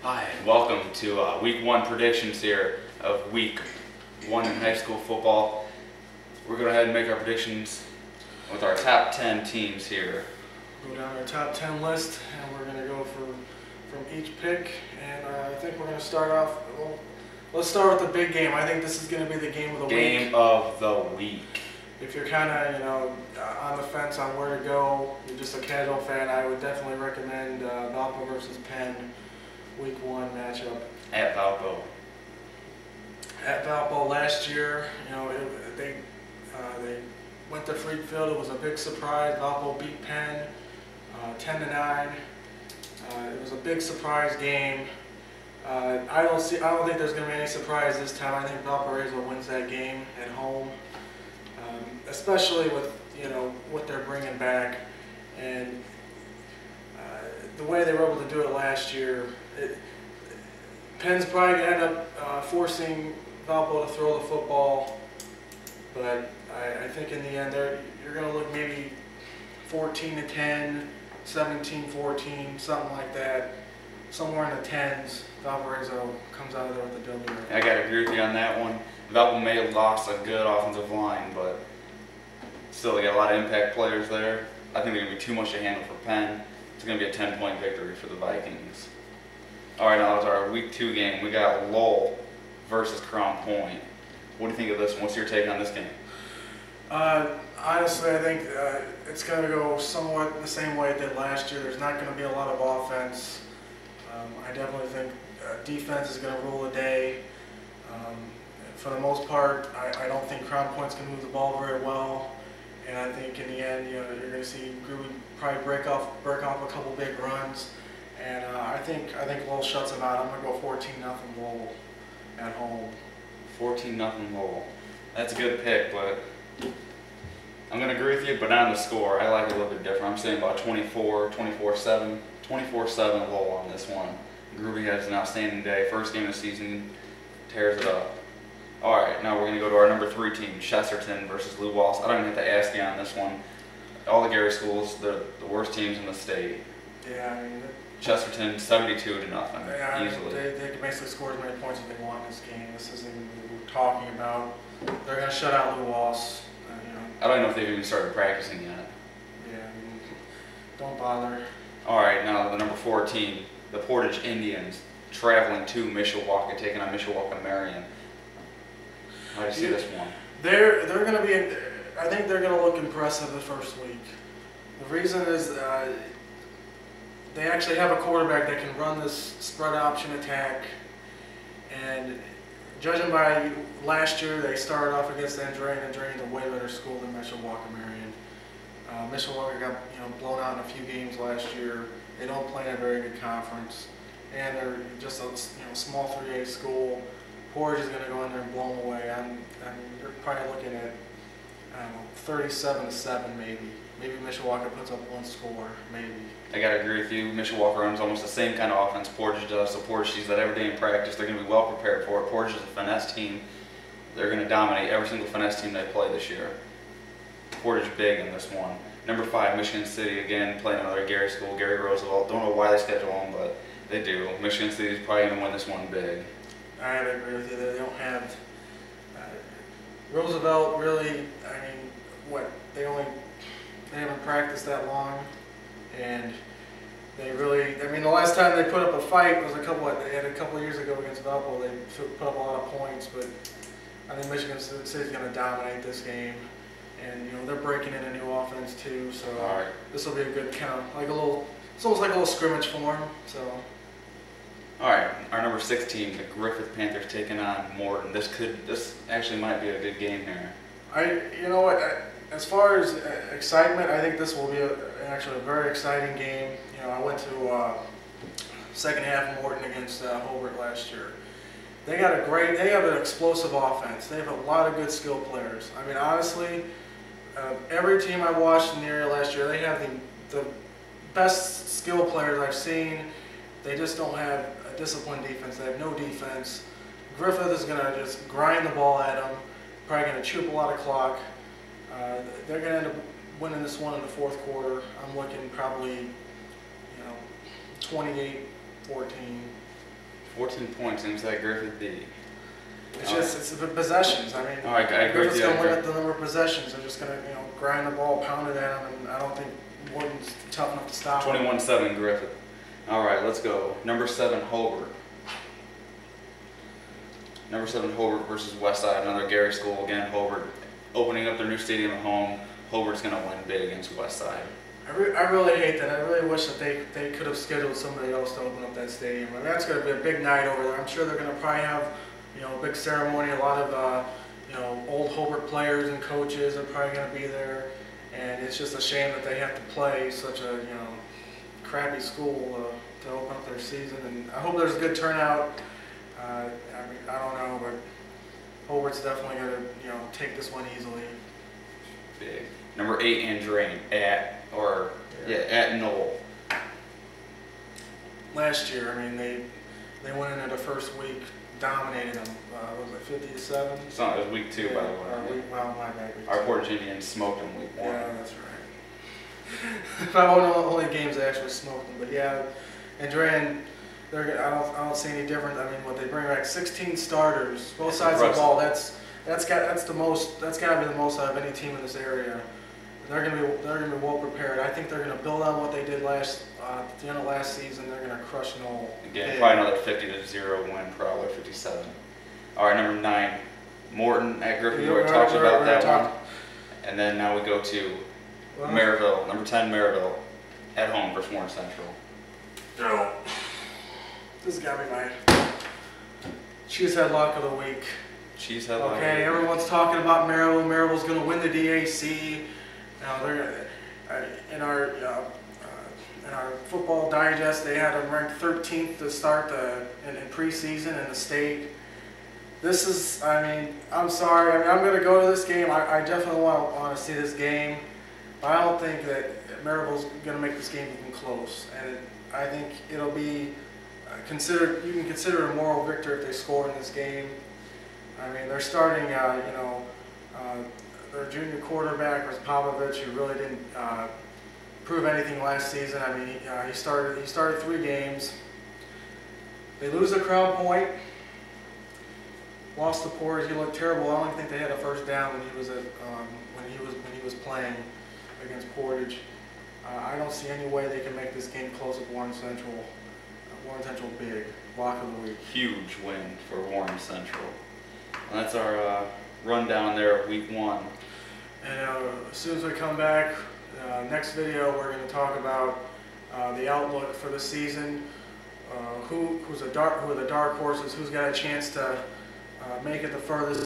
Hi, and welcome to week one predictions here of week one in high school football. We're going to go ahead and make our predictions with our top 10 teams here. Go down our top 10 list, and we're going to go from each pick. And I think we're going to start off, well, let's start with the big game. I think this is going to be the game of the week. Game of the week. If you're kind of, on the fence on where to go, you're just a casual fan, I would definitely recommend Valpo versus Penn. Week one matchup. At Valpo. At Valpo last year, they went to Freedfield. It was a big surprise. Valpo beat Penn 10-9. It was a big surprise game. I don't think there's going to be any surprise this time. I think Valparaiso wins that game at home, especially with what they're bringing back and the way they were able to do it last year. Penn's probably going to end up forcing Valpo to throw the football, but I think in the end you're going to look maybe 14-10, 17-14, something like that. Somewhere in the 10s, Valparaiso comes out of there with a W. I got to agree with you on that one. Valpo may have lost a good offensive line, but still they got a lot of impact players there. I think they're going to be too much to handle for Penn. It's going to be a 10-point victory for the Vikings. All right, now it's our week two game. We got Lowell versus Crown Point. What do you think of this one? What's your take on this game? Honestly, I think it's going to go somewhat the same way it did last year. There's not going to be a lot of offense. I definitely think defense is going to rule the day. For the most part, I don't think Crown Point's going to move the ball very well. And I think in the end, you're going to see Groovy probably break off a couple big runs. And I think Lowell shuts them out. I'm going to go 14-0 Lowell at home. 14-0 Lowell. That's a good pick, but I'm going to agree with you, but not on the score. I like it a little bit different. I'm saying about 24-7 Lowell on this one. Groovy has an outstanding day. First game of the season, tears it up. All right, now we're going to go to our number 3 team, Chesterton versus Lou Wallace. I don't even have to ask you on this one. All the Gary schools, they're the worst teams in the state. Yeah, I mean, Chesterton 72-0, yeah, easily. They can basically score as many points as they want in this game. This isn't even what we're talking about. They're going to shut out Lou Wallace. I don't know if they've even started practicing yet. Yeah, I mean, don't bother. All right, now the number 4 team, the Portage Indians, traveling to Mishawaka, taking on Mishawaka Marion. How do you see this one? They're going to be. I think they're going to look impressive the first week. The reason is they actually have a quarterback that can run this spread option attack. And judging by last year, they started off against Andrea, and Andrea is a way better school than Mishawaka Marion. Mishawaka got blown out in a few games last year. They don't play in a very good conference, and they're just a small 3A school. Portage is going to go in there and blow them away. I mean, they're probably looking at 37-7 maybe. Maybe Mishawaka puts up one score, maybe. I gotta agree with you. Mishawaka runs almost the same kind of offense Portage does. So Portage sees that every day in practice. They're going to be well prepared for it. Portage is a finesse team. They're going to dominate every single finesse team they play this year. Portage big in this one. Number 5, Michigan City, again, playing another Gary school, Gary Roosevelt. Don't know why they schedule them, but they do. Michigan City is probably going to win this one big. I agree with you. They don't have Roosevelt really. I mean, they haven't practiced that long, and they really. I mean, the last time they put up a fight was they had a couple of years ago against Valpo. They put up a lot of points, but I think Michigan City's going to dominate this game, and they're breaking in a new offense too. So this will be a good kind of like a little. It's almost like a little scrimmage for them. So. All right, our number 6 team, the Griffith Panthers, taking on Morton. This actually might be a good game here. You know what? As far as excitement, I think this will be actually a very exciting game. I went to second half Morton against Hobart last year. They have an explosive offense. They have a lot of good skill players. I mean, honestly, every team I watched in the area last year, they have the best skill players I've seen. They just don't have a disciplined defense. They have no defense. Griffith is going to just grind the ball at them, probably going to chew up a lot of clock. They're going to end up winning this one in the fourth quarter. I'm looking probably, 28-14. 14 points seems like Griffith D. It's the possessions. I mean, I agree with Griffith's you. going to limit the number of possessions. They're just going to, grind the ball, pound it at them, and I don't think Morton's tough enough to stop him. 21-7 Griffith. All right, let's go. Number 7 Hobart. Number 7 Hobart versus Westside. Another Gary school again. Hobart opening up their new stadium at home. Hobart's going to win big against Westside. I really hate that. I really wish that they could have scheduled somebody else to open up that stadium. I mean, that's going to be a big night over there. I'm sure they're going to probably have, a big ceremony. A lot of, old Hobart players and coaches are probably going to be there. And it's just a shame that they have to play such a, crappy school to open up their season. And I hope there's a good turnout. I mean, I don't know, but Hobart's definitely going to, take this one easily. Big. Number 8 Andrean at Knoll. Last year, I mean, they went into the first week, dominated them. Was it 50-7? It was week 2, by the way. Well, my bad. Our Portage Indians smoked them week 1. Yeah, that's right. If I don't know the only games they actually smoked them, but yeah, Andrean, I don't see any different. I mean, what they bring back 16 starters, both sides of the ball. That's got to be the most out of any team in this area. They're gonna be well prepared. I think they're gonna build on what they did at the end of last season. They're gonna crush Knoll. Again, probably another 50-0 win, probably 57. All right, number 9 Morton at Griffith. We already talked about that one. And then now we go to Maryville. Number 10 Maryville at home versus Warren Central. Oh, this has got to be my cheesehead lock of the week. Cheesehead lock. Okay, everyone's talking about Maryville. Maryville's going to win the DAC. Now they're in our football digest. They had them ranked 13th to start in preseason in the state. This is, I mean, I'm sorry. I mean, I'm going to go to this game. I definitely want to see this game. But I don't think that Maryville's going to make this game even close. And I think it'll be considered. You can consider it a moral victory if they score in this game. I mean, they're starting, their junior quarterback was Popovich, who really didn't prove anything last season. I mean, he started 3 games. They lose at Crown Point. Lost to Portage. He looked terrible. I don't even think they had a first down when he was playing against Portage. I don't see any way they can make this game close with Warren Central. Warren Central big lock of the week. Huge win for Warren Central. And that's our rundown there of week 1. And as soon as we come back, next video we're going to talk about the outlook for the season. Who are the dark horses? Who's got a chance to make it the furthest?